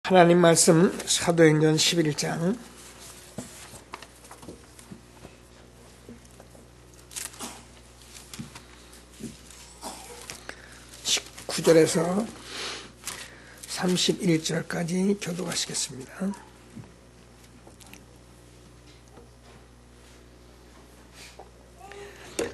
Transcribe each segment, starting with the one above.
하나님 말씀 사도행전 11장 19절에서 31절까지 교독하시겠습니다.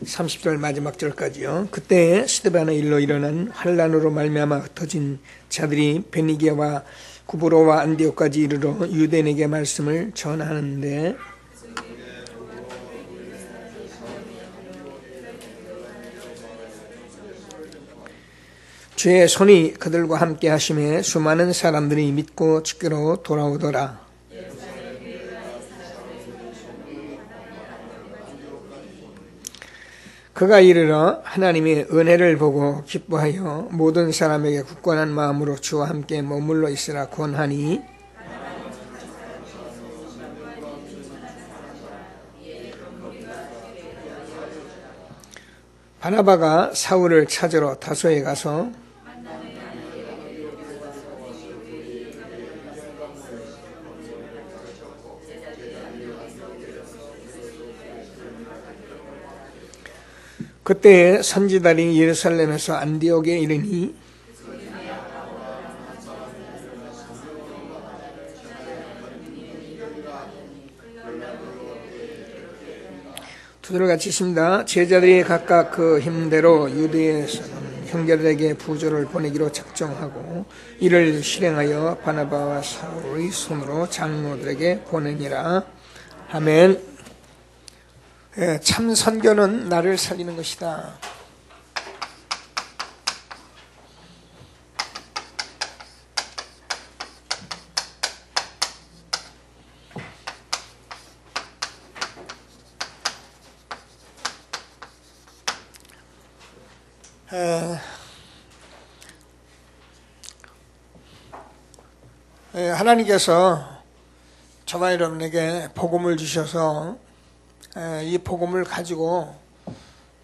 (30절) 마지막 절까지요. 그때 스데반의 일로 일어난 환란으로 말미암아 흩어진 자들이 베니게와 구브로와 안디옥까지 이르러 유대인에게 말씀을 전하는데, 주의 손이 그들과 함께 하심에 수많은 사람들이 믿고 주께로 돌아오더라. 그가 이르러 하나님의 은혜를 보고 기뻐하여 모든 사람에게 굳건한 마음으로 주와 함께 머물러 있으라 권하니, 바나바가 사울을 찾으러 다소에 가서 그때 선지자들이 예루살렘에서 안디옥에 이르니, 두들 같이 있습니다. 제자들이 각각 그 힘대로 유대에서 형제들에게 부조를 보내기로 작정하고 이를 실행하여 바나바와 사울의 손으로 장로들에게 보내니라. 아멘. 참 선교는 나를 살리는 것이다. 하나님께서 저와 여러분에게 복음을 주셔서 이 복음을 가지고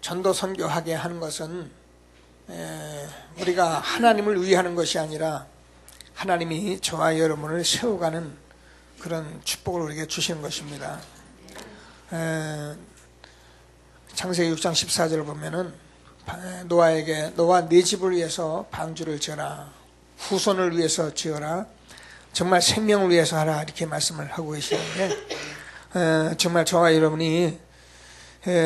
전도 선교하게 하는 것은 우리가 하나님을 위하는 것이 아니라 하나님이 저와 여러분을 세워가는 그런 축복을 우리에게 주시는 것입니다. 창세기 6장 14절을 보면은 노아에게 노아 네 집을 위해서 방주를 지어라, 후손을 위해서 지어라, 정말 생명을 위해서 하라, 이렇게 말씀을 하고 계시는데, 정말 저와 여러분이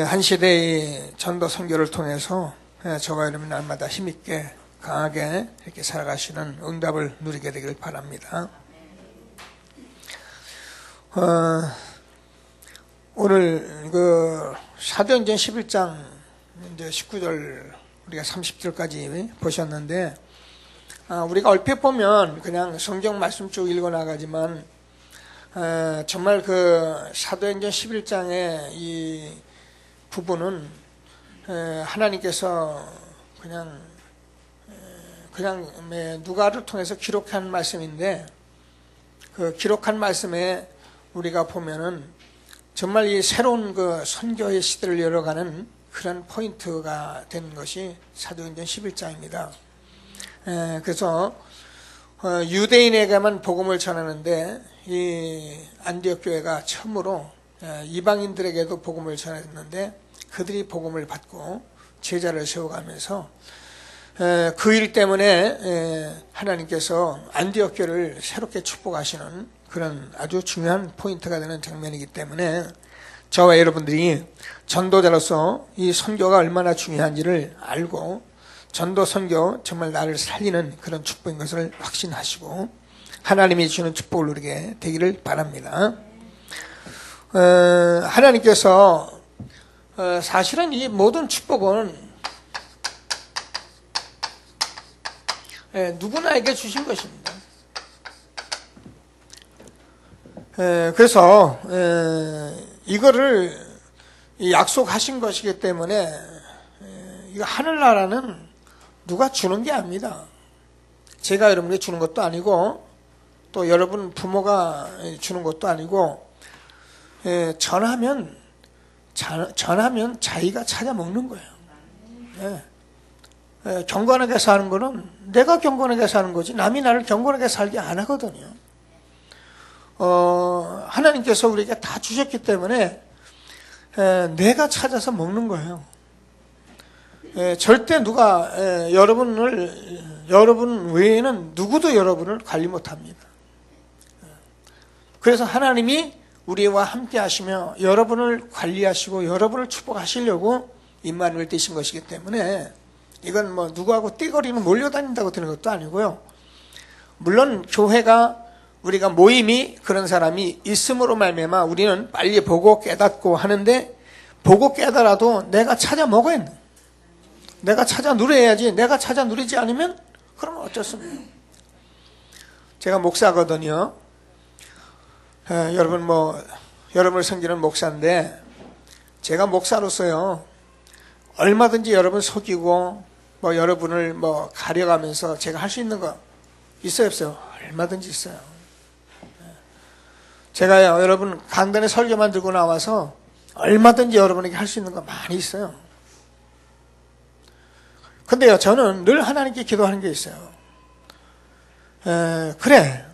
한 시대의 전도 선교를 통해서 저와 여러분이 날마다 힘있게 강하게 이렇게 살아가시는 응답을 누리게 되길 바랍니다. 오늘 그 사도행전 11장 이제 19절 우리가 30절까지 보셨는데, 우리가 얼핏 보면 그냥 성경 말씀 쭉 읽어 나가지만 정말 그 사도행전 11장의 이 부분은 하나님께서 그냥 누가를 통해서 기록한 말씀인데, 그 기록한 말씀에 우리가 보면은 정말 이 새로운 그 선교의 시대를 열어가는 그런 포인트가 된 것이 사도행전 11장입니다. 그래서 유대인에게만 복음을 전하는데, 이 안디옥 교회가 처음으로 이방인들에게도 복음을 전했는데, 그들이 복음을 받고 제자를 세워가면서 그 일 때문에 하나님께서 안디옥 교회를 새롭게 축복하시는 그런 아주 중요한 포인트가 되는 장면이기 때문에 저와 여러분들이 전도자로서 이 선교가 얼마나 중요한지를 알고 전도 선교 정말 나를 살리는 그런 축복인 것을 확신하시고 하나님이 주는 축복을 누리게 되기를 바랍니다. 하나님께서 사실은 이 모든 축복은 누구나에게 주신 것입니다. 그래서 이거를 약속하신 것이기 때문에 이거 하늘나라는 누가 주는 게 아닙니다. 제가 여러분에게 주는 것도 아니고 또 여러분 부모가 주는 것도 아니고, 전하면 자기가 찾아 먹는 거예요. 경건하게 사는 거는 내가 경건하게 사는 거지 남이 나를 경건하게 살게 안 하거든요. 하나님께서 우리에게 다 주셨기 때문에 내가 찾아서 먹는 거예요. 절대 누가 여러분 외에는 누구도 여러분을 관리 못합니다. 그래서 하나님이 우리와 함께 하시며 여러분을 관리하시고 여러분을 축복하시려고 임마누엘 되신 것이기 때문에 이건 뭐 누구하고 띠거리는 몰려다닌다고 되는 것도 아니고요. 물론 교회가 우리가 모임이 그런 사람이 있음으로 말미암아 우리는 빨리 보고 깨닫고 하는데 보고 깨달아도 내가 찾아 먹어야 돼. 내가 찾아 누려야지. 내가 찾아 누리지 않으면 그러면 어쩌습니까? 제가 목사거든요. 여러분을 섬기는 목사인데 제가 목사로서요 얼마든지 여러분 속이고 여러분을 가려가면서 제가 할 수 있는 거 있어요 없어요? 얼마든지 있어요. 제가요 여러분 강단에 설교만 들고 나와서 얼마든지 여러분에게 할 수 있는 거 많이 있어요. 근데요 저는 늘 하나님께 기도하는 게 있어요. 그래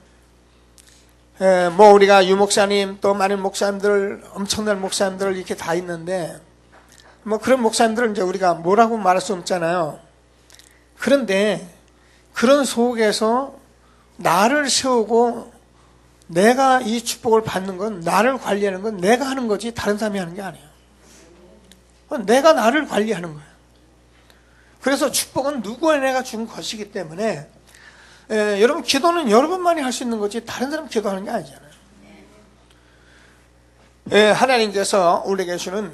우리가 유목사님 또 많은 목사님들 엄청난 목사님들 이렇게 다 있는데 그런 목사님들은 이제 우리가 뭐라고 말할 수 없잖아요. 그런데 그런 속에서 나를 세우고 내가 이 축복을 받는 건 나를 관리하는 건 내가 하는 거지 다른 사람이 하는 게 아니에요. 내가 나를 관리하는 거예요. 그래서 축복은 누구에게나 준 것이기 때문에 여러분 기도는 여러분만이 할 수 있는 거지 다른 사람 기도하는 게 아니잖아요. 하나님께서 우리에게 주는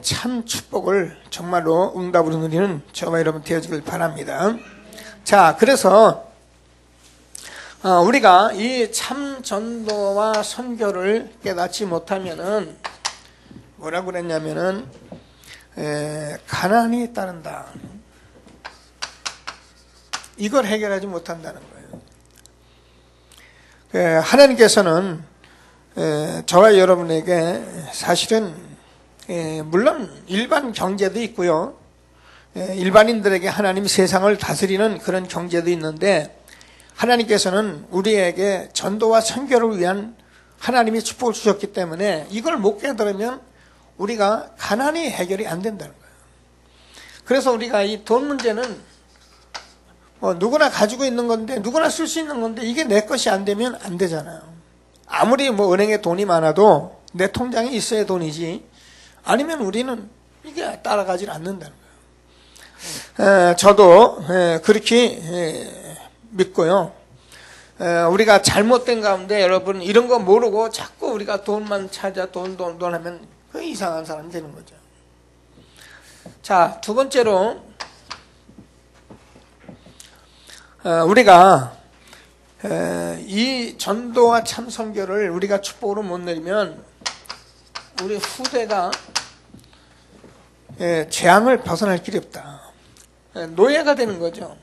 참 축복을 정말로 응답으로 누리는 저와 여러분 되어지길 바랍니다. 자, 그래서 우리가 이 참 전도와 선교를 깨닫지 못하면은 뭐라고 그랬냐면은 가난이 따른다. 이걸 해결하지 못한다는 거예요. 하나님께서는 저와 여러분에게 사실은 물론 일반 경제도 있고요. 일반인들에게 하나님 세상을 다스리는 그런 경제도 있는데 하나님께서는 우리에게 전도와 선교를 위한 하나님이 축복을 주셨기 때문에 이걸 못 깨달으면 우리가 가난이 해결이 안 된다는 거예요. 그래서 우리가 이 돈 문제는 누구나 가지고 있는 건데 누구나 쓸 수 있는 건데 이게 내 것이 안 되면 안 되잖아요. 아무리 은행에 돈이 많아도 내 통장에 있어야 돈이지 아니면 우리는 이게 따라가질 않는다는 거예요. 저도 그렇게 믿고요. 우리가 잘못된 가운데 여러분 이런 거 모르고 자꾸 우리가 돈만 찾아 돈 하면 그 이상한 사람이 되는 거죠. 자, 두 번째로 우리가 이 전도와 참 선교를 우리가 축복으로 못 내리면 우리 후대가 재앙을 벗어날 길이 없다. 노예가 되는 거죠.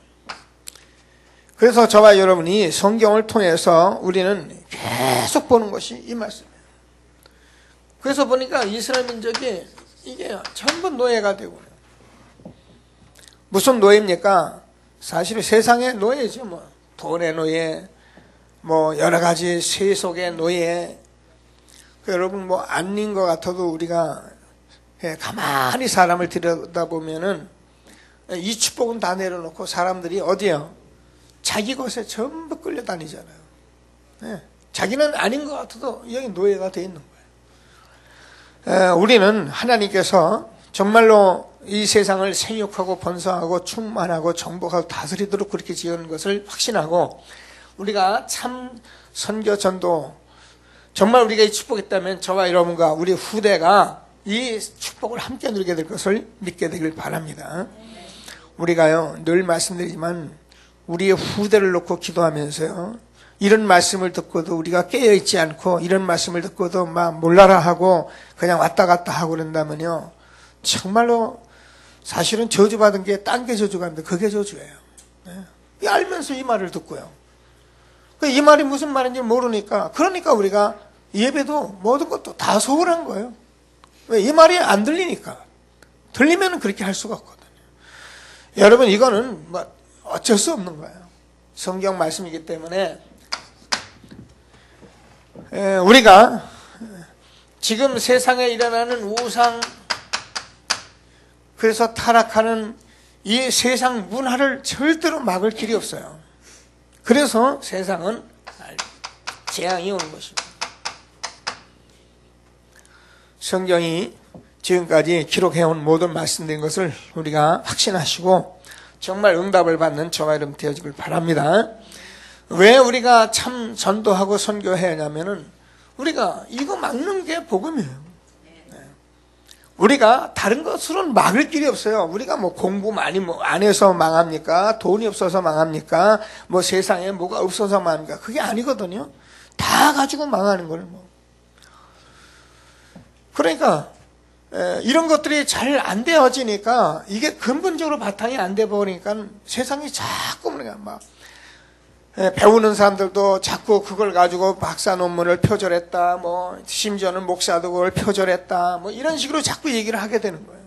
그래서 저와 여러분이 성경을 통해서 우리는 계속 보는 것이 이 말씀이에요. 그래서 보니까 이스라엘 민족이 이게 전부 노예가 되고 무슨 노예입니까? 사실 세상의 노예죠. 돈의 노예, 여러 가지 세속의 노예. 여러분 아닌 것 같아도 우리가 가만히 사람을 들여다보면은 이 축복은 다 내려놓고 사람들이 어디요? 자기 것에 전부 끌려다니잖아요. 자기는 아닌 것 같아도 여기 노예가 돼 있는 거예요. 우리는 하나님께서 정말로 이 세상을 생육하고 번성하고 충만하고 정복하고 다스리도록 그렇게 지은 것을 확신하고 우리가 참 선교 전도 정말 우리가 이 축복이 있다면 저와 여러분과 우리 후대가 이 축복을 함께 누리게 될 것을 믿게 되길 바랍니다. 우리가요 늘 말씀드리지만 우리의 후대를 놓고 기도하면서요 이런 말씀을 듣고도 우리가 깨어있지 않고 이런 말씀을 듣고도 막 몰라라 하고 그냥 왔다 갔다 하고 그런다면요 정말로 사실은 저주받은 게 딴 게 저주가 아닌데 그게 저주예요. 알면서 이 말을 듣고요. 이 말이 무슨 말인지 모르니까 그러니까 우리가 예배도 모든 것도 다 소홀한 거예요. 왜? 이 말이 안 들리니까. 들리면 그렇게 할 수가 없거든요. 여러분 이거는 어쩔 수 없는 거예요. 성경 말씀이기 때문에 우리가 지금 세상에 일어나는 우상, 그래서 타락하는 이 세상 문화를 절대로 막을 길이 없어요. 그래서 세상은 재앙이 오는 것입니다. 성경이 지금까지 기록해온 모든 말씀된 것을 우리가 확신하시고 정말 응답을 받는 저와 여러분 되어지길 바랍니다. 왜 우리가 참 전도하고 선교해야 하냐면은 우리가 이거 막는 게 복음이에요. 우리가 다른 것으로는 막을 길이 없어요. 우리가 뭐 공부 많이 안 해서 망합니까? 돈이 없어서 망합니까? 뭐 세상에 뭐가 없어서 망합니까? 그게 아니거든요. 다 가지고 망하는 거예요. 그러니까 이런 것들이 잘 안 되어지니까 이게 근본적으로 바탕이 안 돼 버리니까 세상이 자꾸 막 배우는 사람들도 자꾸 그걸 가지고 박사 논문을 표절했다, 뭐 심지어는 목사도 그걸 표절했다, 뭐 이런 식으로 자꾸 얘기를 하게 되는 거예요.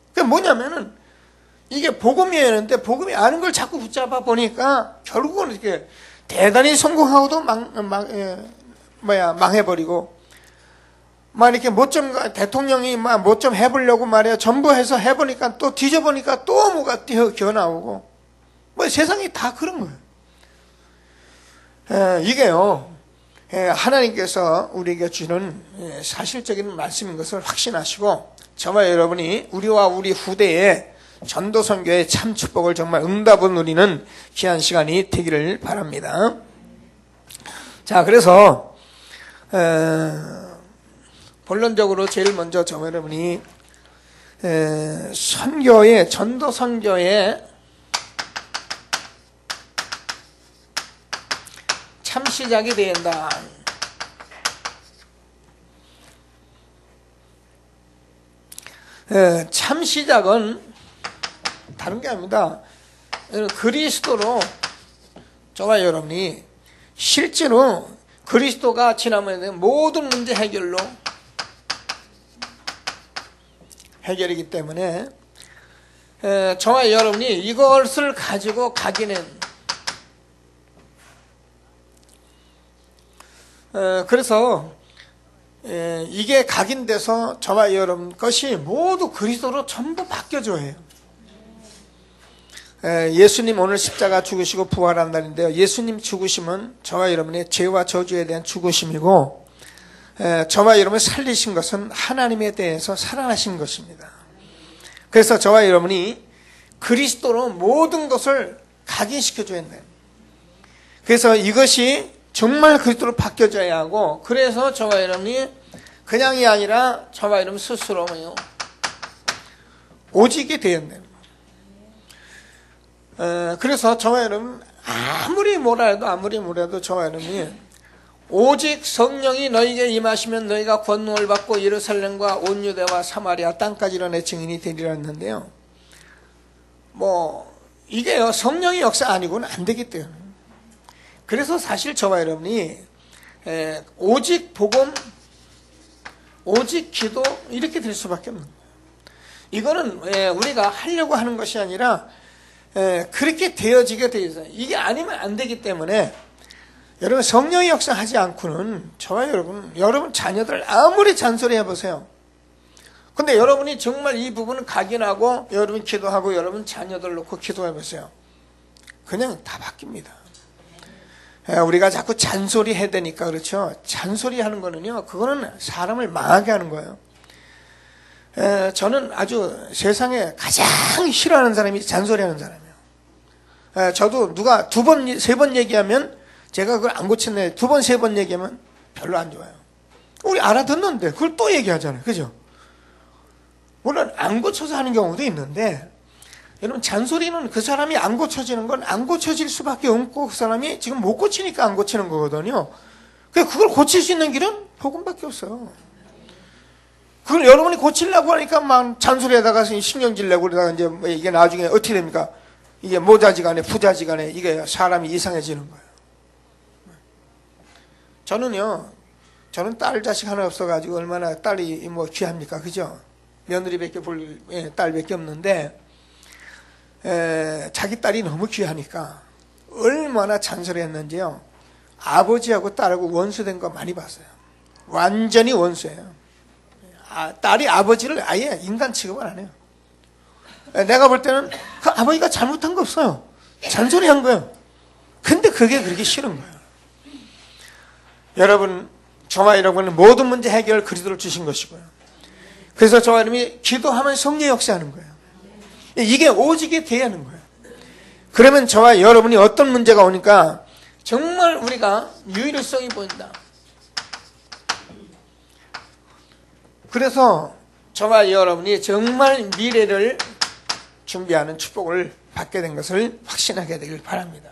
그게 뭐냐면은 이게 복음이었는데 복음이 아는 걸 자꾸 붙잡아 보니까 결국은 이렇게 대단히 성공하고도 망해버리고, 막 이렇게 대통령이 막 뭐 좀 해보려고 말이야 전부 해서 해보니까 또 뒤져보니까 또 뭐가 기어 나오고, 뭐 세상이 다 그런 거예요. 이게요, 하나님께서 우리에게 주는 사실적인 말씀인 것을 확신하시고 저와 여러분이 우리와 우리 후대에 전도 선교의 참 축복을 정말 응답을 누리는 귀한 시간이 되기를 바랍니다. 자, 그래서 본론적으로 제일 먼저 저와 여러분이 선교의 전도 선교의 참 시작이 된다. 참 시작은 다른 게 아닙니다. 그리스도로 저와 여러분이 실제로 그리스도가 지나면 모든 문제 해결로 해결이기 때문에 저와 여러분이 이것을 가지고 가기는 그래서 이게 각인돼서 저와 여러분 것이 모두 그리스도로 전부 바뀌어져야 해요. 예수님 오늘 십자가 죽으시고 부활한 날인데요, 예수님 죽으심은 저와 여러분의 죄와 저주에 대한 죽으심이고 저와 여러분을 살리신 것은 하나님에 대해서 살아나신 것입니다. 그래서 저와 여러분이 그리스도로 모든 것을 각인시켜줘야 돼요. 그래서 이것이 정말 그리스도로 바뀌어져야 하고, 그래서 저와 여러분이 그냥이 아니라 저와 여러분 스스로요 오직이 되었네요. 그래서 저와 여러분 아무리 뭐라 해도 저와 여러분이 오직 성령이 너희에게 임하시면 너희가 권능을 받고 예루살렘과 온 유대와 사마리아 땅까지 내 증인이 되리라 했는데요, 뭐 이게요 성령의 역사 아니고는 안 되기 때문에, 그래서 사실 저와 여러분이 오직 복음, 오직 기도 이렇게 될 수밖에 없는 거예요. 이거는 우리가 하려고 하는 것이 아니라 그렇게 되어지게 되어 있어요. 이게 아니면 안 되기 때문에 여러분 성령의 역사 하지 않고는 저와 여러분 자녀들 아무리 잔소리 해보세요. 근데 여러분이 정말 이 부분은 각인하고 여러분 기도하고 여러분 자녀들 놓고 기도해보세요. 그냥 다 바뀝니다. 우리가 자꾸 잔소리 해야 되니까 그렇죠. 잔소리 하는 거는요, 그거는 사람을 망하게 하는 거예요. 저는 아주 세상에 가장 싫어하는 사람이 잔소리 하는 사람이에요. 저도 누가 두 번, 세 번 얘기하면 제가 그걸 안 고쳤네, 두 번, 세 번 얘기하면 별로 안 좋아요. 우리 알아듣는데 그걸 또 얘기하잖아요. 그죠? 물론 안 고쳐서 하는 경우도 있는데, 여러분 잔소리는 그 사람이 안 고쳐지는 건 안 고쳐질 수밖에 없고 그 사람이 지금 못 고치니까 안 고치는 거거든요. 그걸 고칠 수 있는 길은 복음밖에 없어요. 그걸 여러분이 고치려고 하니까 막 잔소리에다가 신경질 내고 그러다가 이제 이게 나중에 어떻게 됩니까? 이게 모자지간에 부자지간에 이게 사람이 이상해지는 거예요. 저는 딸 자식 하나 없어가지고 얼마나 딸이 뭐 귀합니까? 그죠? 며느리밖에 볼 딸밖에 없는데, 자기 딸이 너무 귀하니까 얼마나 잔소리했는지요. 아버지하고 딸하고 원수된 거 많이 봤어요. 완전히 원수예요. 딸이 아버지를 아예 인간 취급을 안 해요. 내가 볼 때는 그 아버지가 잘못한 거 없어요. 잔소리한 거예요. 근데 그게 그렇게 싫은 거예요. 여러분, 저와 여러분은 모든 문제 해결 그리스도를 주신 것이고요. 그래서 저와 여러분이 기도하면 성령 역사하는 거예요. 이게 오직이 돼야 하는 거예요. 그러면 저와 여러분이 어떤 문제가 오니까 정말 우리가 유일성이 보인다. 그래서 저와 여러분이 정말 미래를 준비하는 축복을 받게 된 것을 확신하게 되길 바랍니다.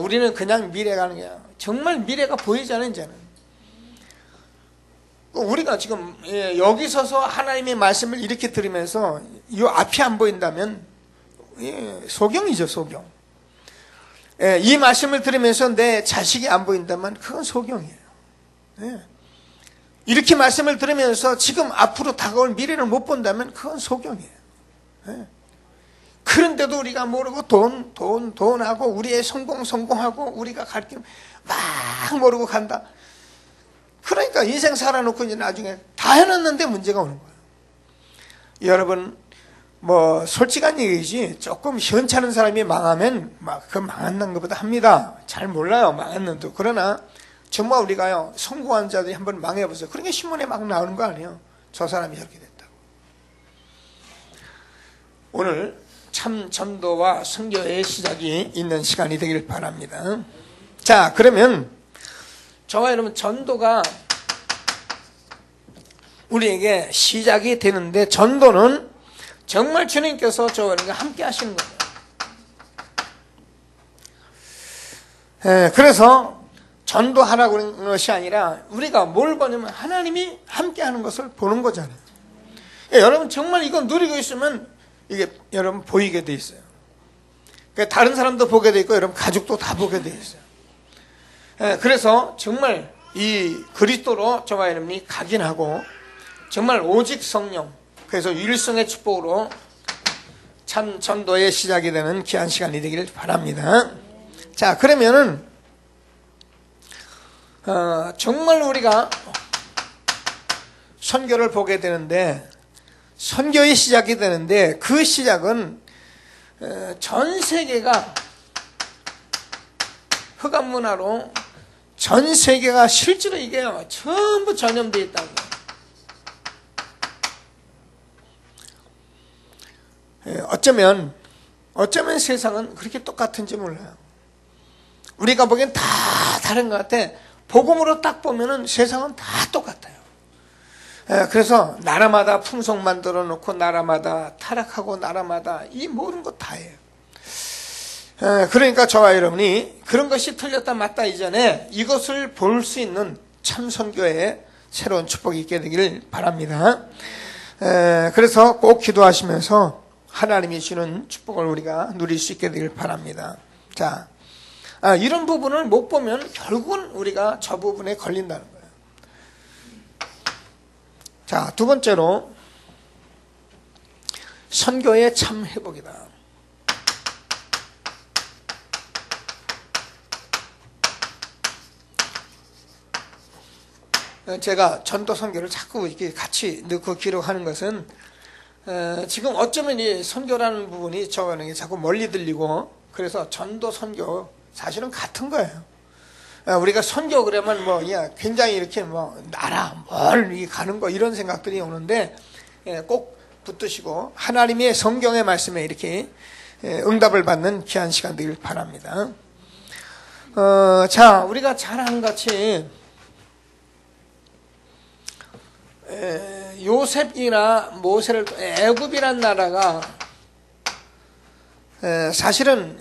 우리는 그냥 미래가 아니라 정말 미래가 보이잖아요. 이제는 우리가 지금 여기 서서 하나님의 말씀을 이렇게 들으면서 이 앞이 안 보인다면 소경이죠. 소경. 이 말씀을 들으면서 내 자식이 안 보인다면 그건 소경이에요. 이렇게 말씀을 들으면서 지금 앞으로 다가올 미래를 못 본다면 그건 소경이에요. 그런데도 우리가 모르고 돈하고 우리의 성공하고 우리가 갈 길 막 모르고 간다. 그러니까 인생 살아놓고 이제 나중에 다 해놨는데 문제가 오는 거예요. 여러분, 솔직한 얘기지, 조금 현찮은 사람이 망하면 그 망한 것보다 합니다. 잘 몰라요, 망했는데. 그러나 정말 우리가요, 성공한 자들이 한번 망해보세요. 그런 게 신문에 막 나오는 거 아니에요. 저 사람이 저렇게 됐다고. 오늘 참 전도와 선교의 시작이 있는 시간이 되길 바랍니다. 자, 그러면 저와 여러분, 전도가 우리에게 시작이 되는데, 전도는 정말 주님께서 저와 여러분과 함께 하시는 거예요. 그래서 전도하라고 하는 것이 아니라 우리가 뭘 보냐면 하나님이 함께 하는 것을 보는 거잖아요. 여러분, 정말 이거 누리고 있으면 이게 여러분 보이게 돼 있어요. 다른 사람도 보게 돼 있고 여러분 가족도 다 보게 돼 있어요. 그래서 정말 이 그리스도로 저와 여러분이 각인하고 정말 오직 성령, 그래서 유일성의 축복으로 참 전도의 시작이 되는 귀한 시간이 되기를 바랍니다. 자, 그러면은 정말 우리가 선교를 보게 되는데, 선교의 시작이 되는데, 그 시작은 전 세계가 흑암 문화로 전 세계가 실제로 이게요, 전부 전염되어 있다고. 어쩌면 세상은 그렇게 똑같은지 몰라요. 우리가 보기엔 다 다른 것 같아. 복음으로 딱 보면은 세상은 다 똑같아요. 그래서 나라마다 풍속 만들어 놓고 나라마다 타락하고 나라마다 이 모든 것 다예요. 그러니까 저와 여러분이 그런 것이 틀렸다 맞다 이전에 이것을 볼 수 있는 참 선교의 새로운 축복이 있게 되기를 바랍니다. 그래서 꼭 기도하시면서 하나님이 주는 축복을 우리가 누릴 수 있게 되길 바랍니다. 자, 이런 부분을 못 보면 결국은 우리가 저 부분에 걸린다는 거예요. 자, 두 번째로 선교의 참 회복이다. 제가 전도 선교를 자꾸 이렇게 같이 넣고 기록하는 것은 지금 어쩌면 이 선교라는 부분이 저는 자꾸 멀리 들리고, 그래서 전도 선교 사실은 같은 거예요. 우리가 선교 그러면 굉장히 이렇게 나라 멀리 가는 거 이런 생각들이 오는데, 꼭 붙드시고 하나님의 성경의 말씀에 이렇게 응답을 받는 귀한 시간 되길 바랍니다. 자, 우리가 잘 아는 같이 요셉이나 모세를 애굽이란 나라가 사실은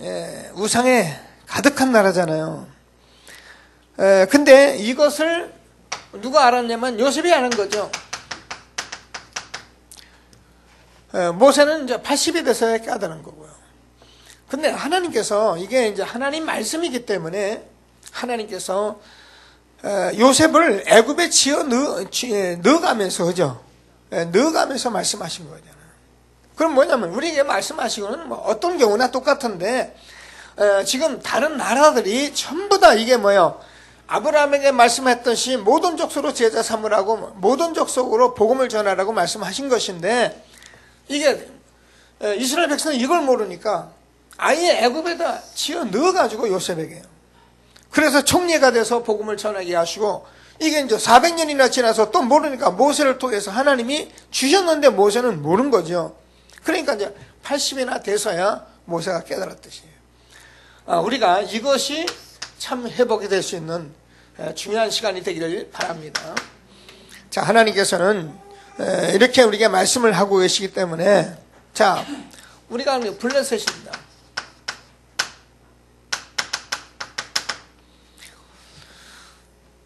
우상에 가득한 나라잖아요. 근데 이것을 누가 알았냐면 요셉이 아는 거죠. 모세는 이제 80이 돼서야 깨달은 거고요. 근데 하나님께서, 이게 이제 하나님 말씀이기 때문에 하나님께서 요셉을 애굽에 넣어가면서, 그죠? 넣어가면서 말씀하신 거잖아요. 그럼 뭐냐면 우리에게 말씀하시고는 뭐 어떤 경우나 똑같은데 지금 다른 나라들이 전부 다 이게 뭐예요? 아브라함에게 말씀했듯이 모든 족속으로 제자 삼으라고 모든 족속으로 복음을 전하라고 말씀하신 것인데 이게 이스라엘 백성은 이걸 모르니까 아예 애굽에다 지어 넣어가지고 요셉에게요. 그래서 총리가 돼서 복음을 전하게 하시고 이게 이제 400년이나 지나서 또 모르니까 모세를 통해서 하나님이 주셨는데 모세는 모르는 거죠. 그러니까 이제 80이나 돼서야 모세가 깨달았듯이. 우리가 이것이 참 회복이 될 수 있는 중요한 시간이 되기를 바랍니다. 자, 하나님께서는 이렇게 우리에게 말씀을 하고 계시기 때문에 자, 우리가 블레셋입니다.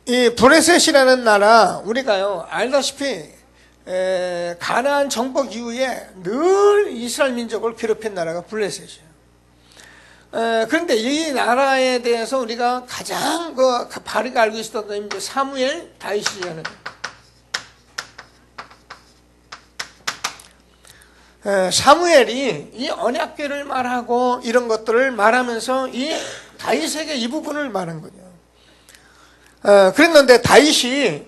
이 블레셋이라는 나라 우리가요 알다시피 가나안 정복 이후에 늘 이스라엘 민족을 괴롭힌 나라가 블레셋이에요. 그런데 이 나라에 대해서 우리가 가장 바르게 알고 있었던 건 사무엘 다윗이잖아요. 사무엘이 이 언약궤를 말하고 이런 것들을 말하면서 이 다윗에게 이 부분을 말한 거죠. 그랬는데 다윗이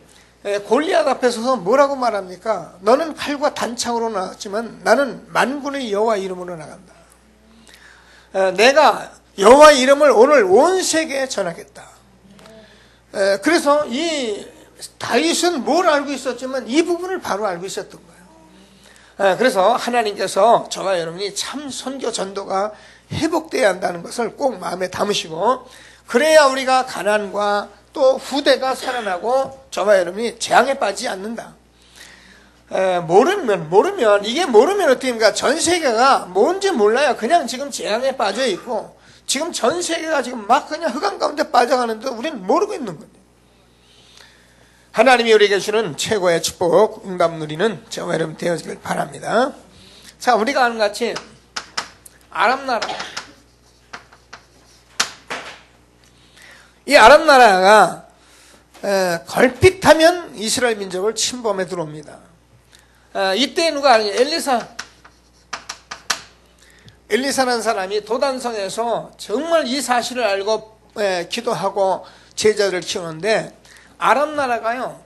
골리앗 앞에 서서 뭐라고 말합니까? 너는 칼과 단창으로 나갔지만 나는 만군의 여호와 이름으로 나간다. 내가 여호와 이름을 오늘 온 세계에 전하겠다. 그래서 이 다윗은 뭘 알고 있었지만 이 부분을 바로 알고 있었던 거예요. 그래서 하나님께서 저와 여러분이 참 선교 전도가 회복돼야 한다는 것을 꼭 마음에 담으시고 그래야 우리가 가난과 또 후대가 살아나고 저와 여러분이 재앙에 빠지지 않는다. 모르면 이게 모르면 어떻게 됩니까? 전 세계가 뭔지 몰라요. 그냥 지금 재앙에 빠져 있고 지금 전 세계가 지금 막 그냥 흑암 가운데 빠져가는데 우리는 모르고 있는 거예요. 하나님이 우리에게 주는 최고의 축복 응답 누리는 저와 여러분 되어지길 바랍니다. 자, 우리가 아는 같이 아람 나라, 이 아람 나라가 걸핏하면 이스라엘 민족을 침범해 들어옵니다. 이때 누가 아니냐? 엘리사라는 사람이 도단성에서 정말 이 사실을 알고 기도하고 제자들을 키우는데 아람 나라가요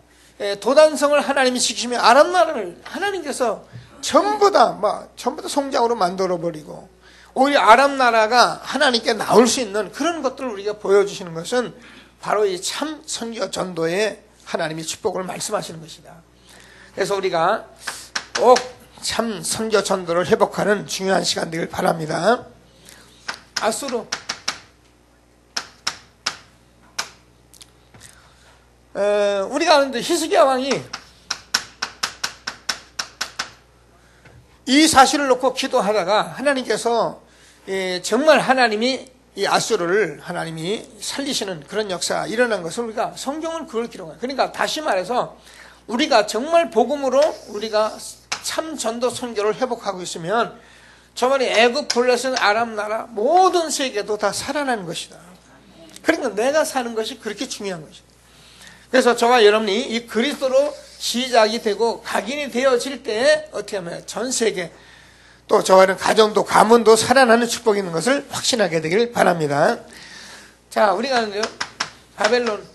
도단성을 하나님이 지키시면 아람 나라를 하나님께서 전부 다 송장으로 만들어 버리고 오히려 아람 나라가 하나님께 나올 수 있는 그런 것들을 우리가 보여주시는 것은 바로 이 참 선교 전도에 하나님이 축복을 말씀하시는 것이다. 그래서 우리가 꼭 참 선교 전도를 회복하는 중요한 시간 되길 바랍니다. 아수르 우리가 아는데 히스기야 왕이 이 사실을 놓고 기도하다가 하나님께서 정말 하나님이 이 아수르를 하나님이 살리시는 그런 역사가 일어난 것을 우리가 성경은 그걸 기록해요. 그러니까 다시 말해서 우리가 정말 복음으로 우리가 참 전도 선교를 회복하고 있으면 저번에 애굽, 블레셋, 아람 나라 모든 세계도 다 살아나는 것이다. 그러니까 내가 사는 것이 그렇게 중요한 것이다. 그래서 저와 여러분이 이 그리스도로 시작이 되고 각인이 되어질 때 어떻게 하면 전 세계 또 저와는 가정도 가문도 살아나는 축복이 있는 것을 확신하게 되길 바랍니다. 자, 우리가 하는데요 바벨론.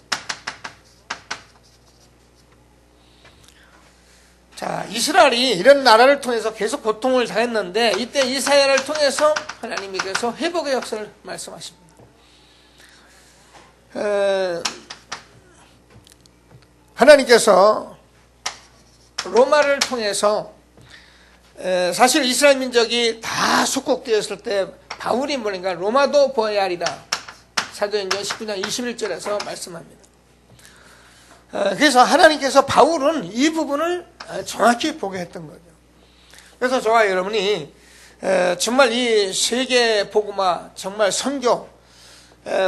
자, 이스라엘이 이런 나라를 통해서 계속 고통을 당했는데 이때 이사야를 통해서 하나님께서 회복의 역사를 말씀하십니다. 하나님께서 로마를 통해서 사실 이스라엘 민족이 다 숙국되었을 때 바울이 뭐니까 로마도 보아야 하리라. 사도행전 19장 21절에서 말씀합니다. 그래서 하나님께서 바울은 이 부분을 정확히 보게 했던 거죠. 그래서 저와 여러분이 정말 이 세계 복음화 정말 선교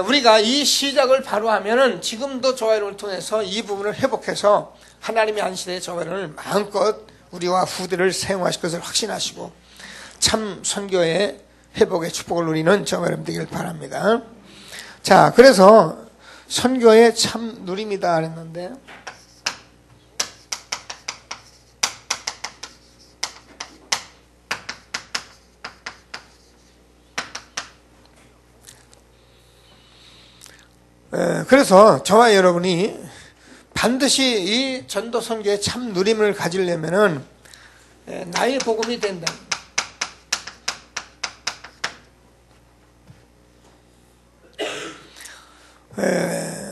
우리가 이 시작을 바로 하면은 지금도 저와 여러분을 통해서 이 부분을 회복해서 하나님의 한 시대에 저와 여러분을 마음껏 우리와 후대를 사용하실 것을 확신하시고 참 선교의 회복의 축복을 누리는 저와 여러분 되길 바랍니다. 자, 그래서 선교의 참 누림이다 그랬는데 그래서 저와 여러분이 반드시 이 전도 선교의 참 누림을 가지려면은 나의 복음이 된다.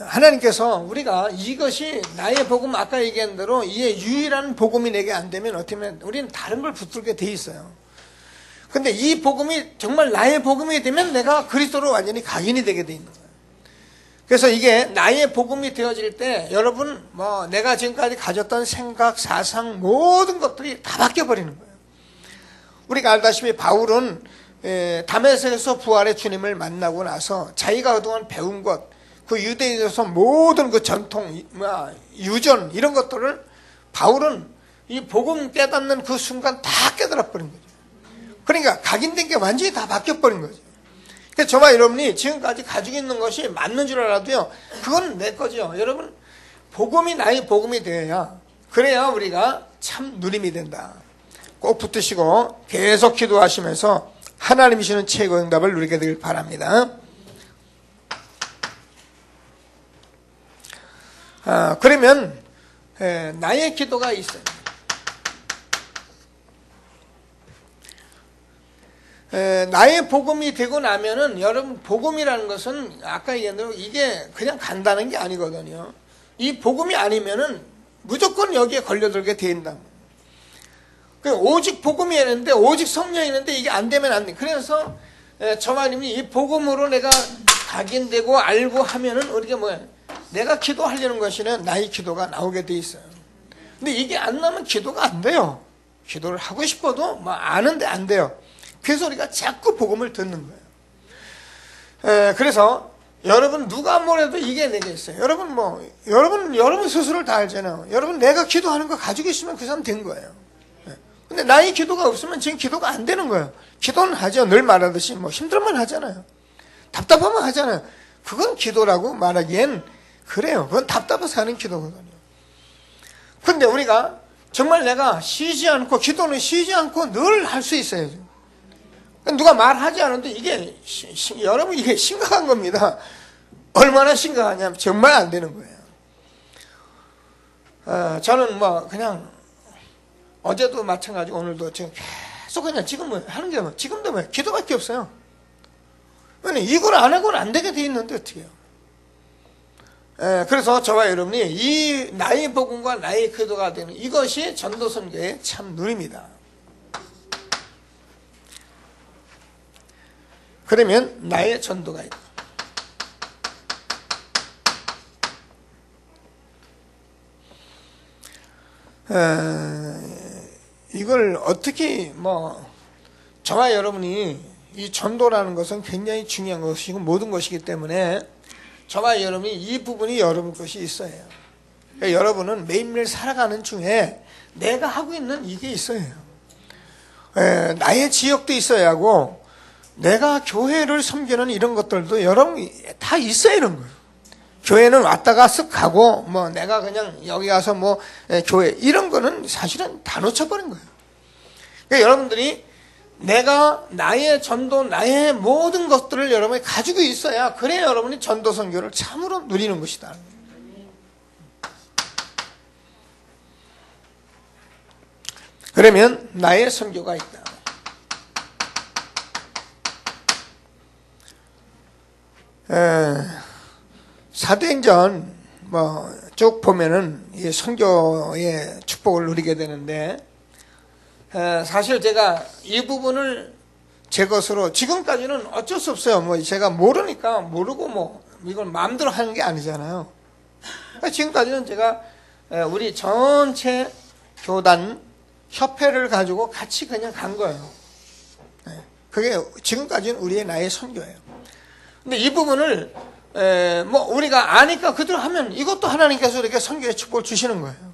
하나님께서 우리가 이것이 나의 복음, 아까 얘기한 대로 이게 유일한 복음이 내게 안 되면 어떻게 하면 우리는 다른 걸 붙들게 돼 있어요. 근데 이 복음이 정말 나의 복음이 되면 내가 그리스도로 완전히 각인이 되게 돼 있는 거예요. 그래서 이게 나의 복음이 되어질 때 여러분 내가 지금까지 가졌던 생각, 사상 모든 것들이 다 바뀌어 버리는 거예요. 우리가 알다시피 바울은 다메섹에서 부활의 주님을 만나고 나서 자기가 그동안 배운 것, 그 유대인에서 모든 그 전통, 유전 이런 것들을 바울은 이 복음 깨닫는 그 순간 다 깨달아 버린 거죠. 그러니까 각인된 게 완전히 다 바뀌어 버린 거죠. 그래서 저와 여러분이 지금까지 가지고 있는 것이 맞는 줄 알아도요, 그건 내 거죠. 여러분, 복음이 나의 복음이 되어야, 그래야 우리가 참 누림이 된다. 꼭 붙드시고 계속 기도하시면서 하나님이 주시는 최고 응답을 누리게 되길 바랍니다. 그러면 나의 기도가 있어요. 나의 복음이 되고 나면은 여러분, 복음이라는 것은 아까 얘기한 대로 이게 그냥 간다는 게 아니거든요. 이 복음이 아니면은 무조건 여기에 걸려들게 된다. 오직 복음이 있는데, 오직 성령이 있는데 이게 안 되면 안 돼. 그래서 저와 님이 이 복음으로 내가 각인되고 알고 하면은 우리가 내가 기도하려는 것이는 나의 기도가 나오게 돼 있어요. 근데 이게 안 나면 기도가 안 돼요. 기도를 하고 싶어도 아는데 안 돼요. 그래서 우리가 자꾸 복음을 듣는 거예요. 그래서 여러분 누가 뭐래도 이게 내게 있어요. 여러분 스스로를 다 알잖아요. 여러분 내가 기도하는 거 가지고 있으면 그 사람 된 거예요. 근데 나의 기도가 없으면 지금 기도가 안 되는 거예요. 기도는 하죠. 늘 말하듯이 힘들면 하잖아요. 답답하면 하잖아요. 그건 기도라고 말하기엔 그래요. 그건 답답해서 하는 기도거든요. 근데 우리가 정말 내가 쉬지 않고, 기도는 쉬지 않고 늘 할 수 있어요. 누가 말하지 않아도 이게 여러분 이게 심각한 겁니다. 얼마나 심각하냐면 정말 안 되는 거예요. 저는 그냥 어제도 마찬가지고 오늘도 지금 계속 그냥 지금 하는 게 지금도 기도밖에 없어요. 왜냐면 이걸 안 하고는 안 되게 돼 있는데 어떻게 해요? 그래서 저와 여러분이 이 나의 복음과 나의 기도가 되는 이것이 전도 선교의 참 누림이다. 그러면 나의 전도가 있다. 이걸 어떻게 저와 여러분이 이 전도라는 것은 굉장히 중요한 것이고 모든 것이기 때문에 저와 여러분이 이 부분이 여러분 것이 있어야 해요. 그러니까 여러분은 매일매일 살아가는 중에 내가 하고 있는 이게 있어야 해요. 나의 지역도 있어야 하고 내가 교회를 섬기는 이런 것들도 여러분 다 있어야 이런 거예요. 교회는 왔다가 쓱 가고 내가 그냥 여기 가서 교회 이런 거는 사실은 다 놓쳐버린 거예요. 그러니까 여러분들이 내가 나의 전도, 나의 모든 것들을 여러분이 가지고 있어야 그래야 여러분이 전도 선교를 참으로 누리는 것이다. 그러면 나의 선교가 있다. 사도행전 쭉 보면은 이 선교의 축복을 누리게 되는데, 사실 제가 이 부분을 제 것으로 지금까지는 어쩔 수 없어요. 제가 모르니까 모르고 이걸 마음대로 하는 게 아니잖아요. 지금까지는 제가 우리 전체 교단 협회를 가지고 같이 그냥 간 거예요. 그게 지금까지는 우리의 나의 선교예요. 근데 이 부분을 우리가 아니까 그대로 하면 이것도 하나님께서 이렇게 선교의 축복을 주시는 거예요.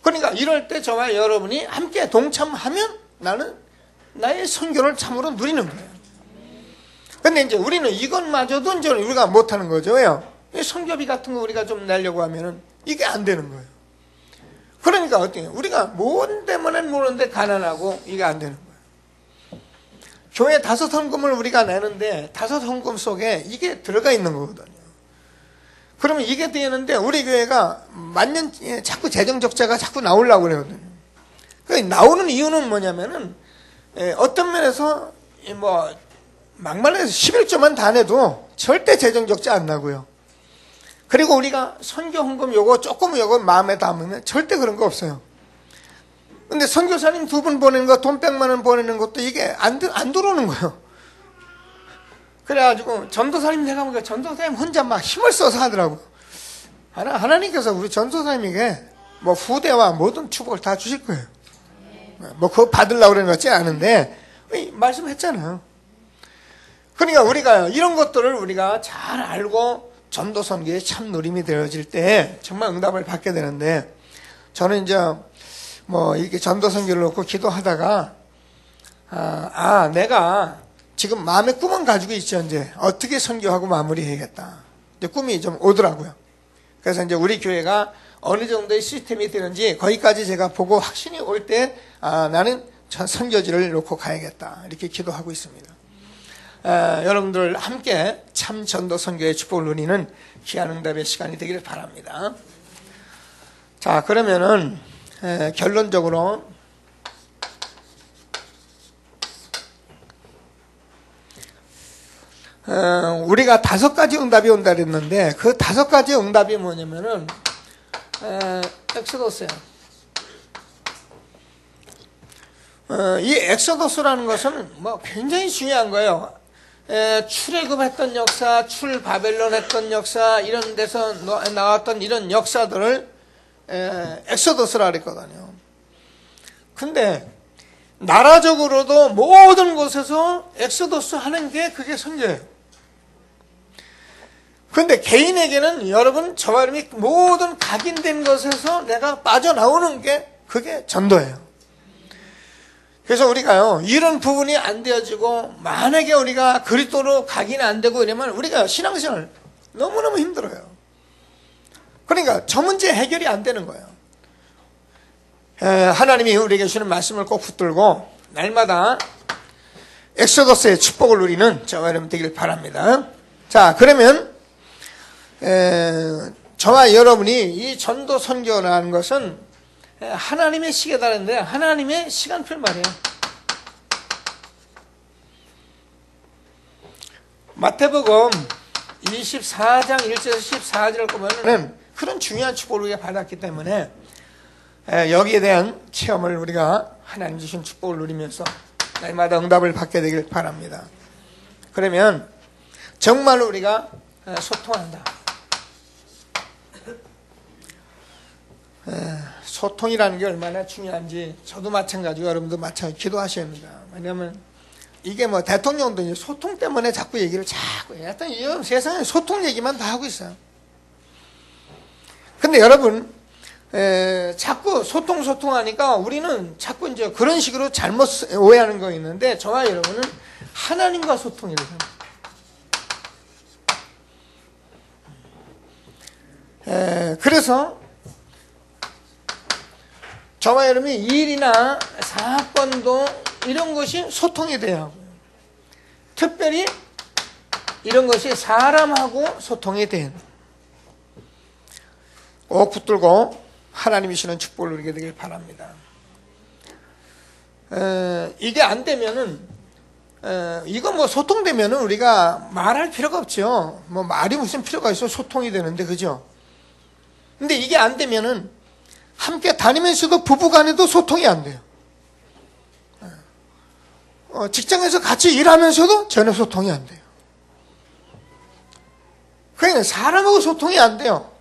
그러니까 이럴 때 저와 여러분이 함께 동참하면 나는 나의 선교를 참으로 누리는 거예요. 근데 이제 우리는 이것마저도 이제 우리가 못하는 거죠. 왜요? 선교비 같은 거 우리가 좀 내려고 하면은 이게 안 되는 거예요. 그러니까 어때요? 우리가 뭔 때문에 모르는데 가난하고 이게 안 되는 거예요. 교회 다섯 헌금을 우리가 내는데 다섯 헌금 속에 이게 들어가 있는 거거든요. 그러면 이게 되는데 우리 교회가 만년 자꾸 재정 적자가 자꾸 나오려고 그러거든요. 나오는 이유는 뭐냐면은 어떤 면에서 뭐 막말해서 11조만 다 내도 절대 재정 적자 안 나고요. 그리고 우리가 선교 헌금 요거 조금 요거 마음에 담으면 절대 그런 거 없어요. 근데 선교사님 2분 보내는 거, 돈 100만 원 보내는 것도 이게 안 들어오는 거예요. 그래가지고 전도사님 내가 보니까 전도사님 혼자 막 힘을 써서 하더라고. 하나님께서 우리 전도사님에게 뭐 후대와 모든 축복을 다 주실 거예요. 뭐 그거 받으려고 그러는 것 같지 않은데 말씀했잖아요. 그러니까 우리가 이런 것들을 우리가 잘 알고 전도 선교에 참 누림이 되어질 때 정말 응답을 받게 되는데, 저는 이제 뭐 이렇게 전도 선교를 놓고 기도하다가 내가 지금 마음의 꿈은 가지고 있죠. 이제 어떻게 선교하고 마무리해야겠다. 이제 꿈이 좀 오더라고요. 그래서 이제 우리 교회가 어느 정도의 시스템이 되는지 거기까지 제가 보고 확신이 올 때 나는 선교지를 놓고 가야겠다 이렇게 기도하고 있습니다. 여러분들 함께 참 전도 선교의 축복을 누리는 귀한 응답의 시간이 되기를 바랍니다. 자, 그러면은 결론적으로 우리가 5가지 응답이 온다 그랬는데 그 5가지 응답이 뭐냐면은 엑소더스예요. 이 엑소더스라는 것은 뭐 굉장히 중요한 거예요. 출애굽했던 역사, 출바벨론 했던 역사, 이런 데서 나왔던 이런 역사들을 엑소더스라 그랬거든요. 근데 나라적으로도 모든 곳에서 엑소더스 하는 게 그게 선교예요. 근데 개인에게는 여러분 저와 여러분이 모든 각인된 것에서 내가 빠져나오는 게 그게 전도예요. 그래서 우리가요, 이런 부분이 안 되어지고 만약에 우리가 그리스도로 각인이 안 되고 이러면 우리가 신앙생활 너무너무 힘들어요. 그러니까 저 문제 해결이 안 되는 거예요. 하나님이 우리에게 주시는 말씀을 꼭 붙들고 날마다 엑소더스의 축복을 누리는 저와 여러분 되길 바랍니다. 자, 그러면 저와 여러분이 이 전도 선교라는 것은 하나님의 시계다는데 하나님의 시간표를 말해요. 마태복음 24장 1절에서 14절을 보면은 그런 중요한 축복을 우리가 받았기 때문에 여기에 대한 체험을 우리가 하나님 주신 축복을 누리면서 날마다 응답을 받게 되길 바랍니다. 그러면 정말로 우리가 소통한다. 소통이라는 게 얼마나 중요한지 저도 마찬가지고 여러분도 마찬가지 기도하셔야 합니다. 왜냐하면 이게 뭐 대통령도 이제 소통 때문에 자꾸 얘기를 자꾸 해요. 하여튼 이 세상에 소통 얘기만 다 하고 있어요. 근데 여러분 자꾸 소통하니까 우리는 자꾸 이제 그런 식으로 잘못 오해하는 거 있는데 저와 여러분은 하나님과 소통해야 돼요. 그래서 저와 여러분이 일이나 사건도 이런 것이 소통이 돼야 하고요. 특별히 이런 것이 사람하고 소통이 돼야 돼요. 꼭 붙들고 하나님이 주시는 축복을 누리게 되길 바랍니다. 이게 안 되면은 이거 뭐 소통되면은 우리가 말할 필요가 없죠. 뭐 말이 무슨 필요가 있어. 소통이 되는데, 그죠? 근데 이게 안 되면은 함께 다니면서도 부부간에도 소통이 안 돼요. 직장에서 같이 일하면서도 전혀 소통이 안 돼요. 그러니까 사람하고 소통이 안 돼요.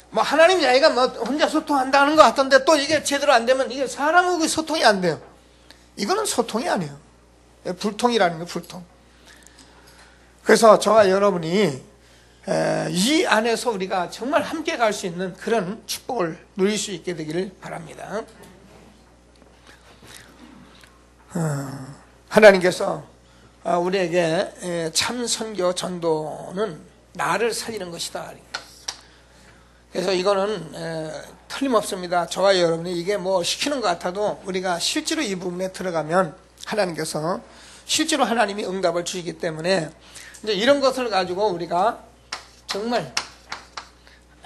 뭐 하나님 자기가 뭐 혼자 소통한다는 것 같던데 또 이게 제대로 안 되면 이게 사람하고 소통이 안 돼요. 이거는 소통이 아니에요. 불통이라는 거예요, 불통. 그래서 저와 여러분이 이 안에서 우리가 정말 함께 갈 수 있는 그런 축복을 누릴 수 있게 되기를 바랍니다. 하나님께서 우리에게 참 선교 전도는 나를 살리는 것이다. 그래서 이거는 틀림없습니다. 저와 여러분이 이게 뭐 시키는 것 같아도 우리가 실제로 이 부분에 들어가면 하나님께서 실제로 하나님이 응답을 주시기 때문에 이제 이런 것을 가지고 우리가 정말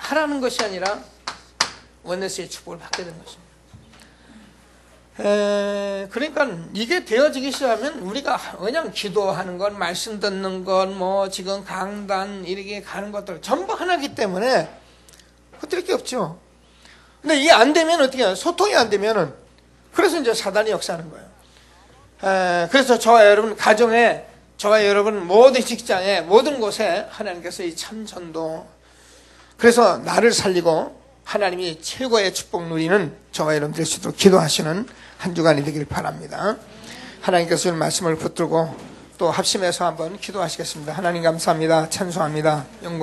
하라는 것이 아니라 원네스의 축복을 받게 된 것입니다. 그러니까 이게 되어지기 시작하면 우리가 그냥 기도하는 것, 말씀 듣는 것, 뭐 지금 강단 이렇게 가는 것들 전부 하나이기 때문에 그들일 게 없죠. 근데 이게 안 되면 어떻게 해요? 소통이 안 되면은 그래서 이제 사단이 역사하는 거예요. 그래서 저와 여러분 가정에, 저와 여러분 모든 직장에, 모든 곳에 하나님께서 이 참전도, 그래서 나를 살리고 하나님이 최고의 축복 누리는 저와 여러분 될 수 있도록 기도하시는 한 주간이 되길 바랍니다. 하나님께서 주는 말씀을 붙들고 또 합심해서 한번 기도하시겠습니다. 하나님 감사합니다. 찬송합니다.